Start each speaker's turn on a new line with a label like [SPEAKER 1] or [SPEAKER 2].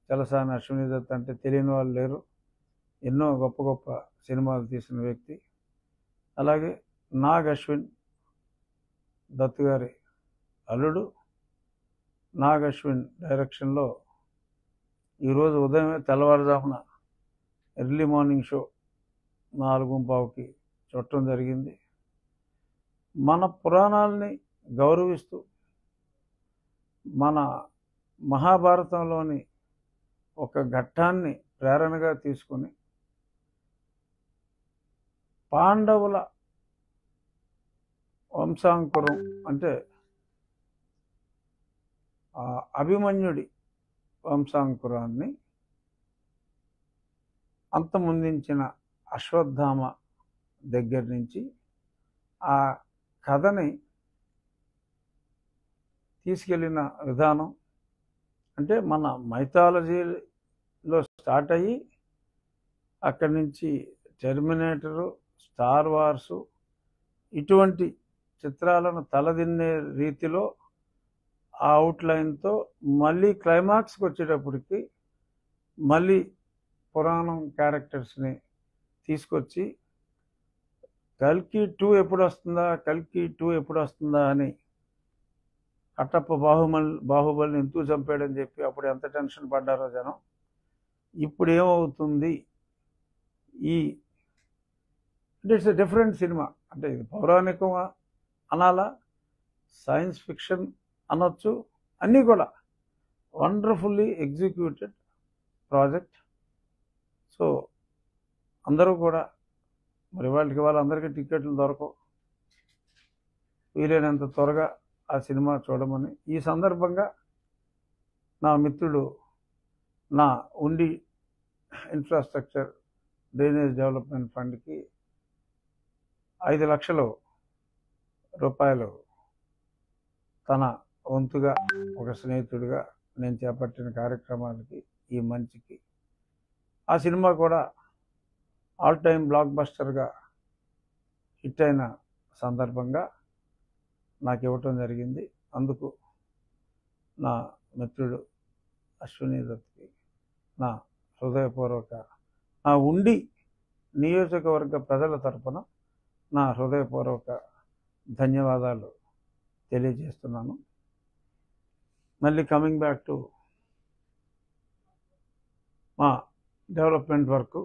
[SPEAKER 1] చలసాని అశ్విని దత్ అంటే తెలియని వాళ్ళు లేరు. ఎన్నో గొప్ప గొప్ప సినిమాలు తీసిన వ్యక్తి. అలాగే నాగ్ అశ్విన్ దత్ గారి అల్లుడు నాగ్ అశ్విన్ డైరెక్షన్లో ఈరోజు ఉదయమే తెల్లవారుజామున ఎర్లీ మార్నింగ్ షో 4:15కి చూడటం జరిగింది. మన పురాణాలని గౌరవిస్తూ మన మహాభారతంలోని ఒక ఘట్టాన్ని ప్రేరణగా తీసుకుని పాండవుల వంశాంకురం అంటే అభిమన్యుడి వంశాంకురాన్ని అంతమొందించిన అశ్వత్థామ దగ్గర నుంచి ఆ కథని తీసుకెళ్ళిన విధానం అంటే మన మైథాలజీలో స్టార్ట్ అయ్యి అక్కడి నుంచి టెర్మినేటరు, స్టార్ వార్సు ఇటువంటి చిత్రాలను తలదిన్నే రీతిలో ఆ అవుట్లైన్తో మళ్ళీ క్లైమాక్స్కి వచ్చేటప్పటికి మళ్ళీ పురాణం క్యారెక్టర్స్ని తీసుకొచ్చి కల్కి 2 ఎప్పుడు వస్తుందా అని కట్టప్ప బాహుబలిని ఎందుకు చంపాడని చెప్పి అప్పుడు ఎంత టెన్షన్ పడ్డారో జనం. ఇప్పుడు ఏమవుతుంది అంటే ఇట్స్ డిఫరెంట్ సినిమా. అంటే ఇది పౌరాణికం అనాలా, సైన్స్ ఫిక్షన్ అనొచ్చు, అన్నీ కూడా వండర్ఫుల్లీ ఎగ్జిక్యూటెడ్ ప్రాజెక్ట్. సో అందరూ కూడా మరి వాళ్ళందరికీ టికెట్లు దొరకవు, వీలైనంత త్వరగా ఆ సినిమా చూడమని ఈ సందర్భంగా నా మిత్రుడు నా ఉండి ఇన్ఫ్రాస్ట్రక్చర్ డ్రైనేజ్ డెవలప్మెంట్ ఫండ్కి 5 లక్షల రూపాయలు తన వంతుగా ఒక స్నేహితుడిగా నేను చేపట్టిన కార్యక్రమాలకి ఈ మంచికి ఆ సినిమా కూడా ఆల్ టైమ్ బ్లాక్ బస్టర్గా హిట్ అయిన సందర్భంగా నాకు ఇవ్వటం జరిగింది. అందుకు నా మిత్రుడు అశ్విని దత్కి నా హృదయపూర్వక నా ఉండి నియోజకవర్గ ప్రజల తరపున నా హృదయపూర్వక ధన్యవాదాలు తెలియజేస్తున్నాను. మళ్ళీ కమింగ్ బ్యాక్ టు మా డెవలప్మెంట్ వర్క్,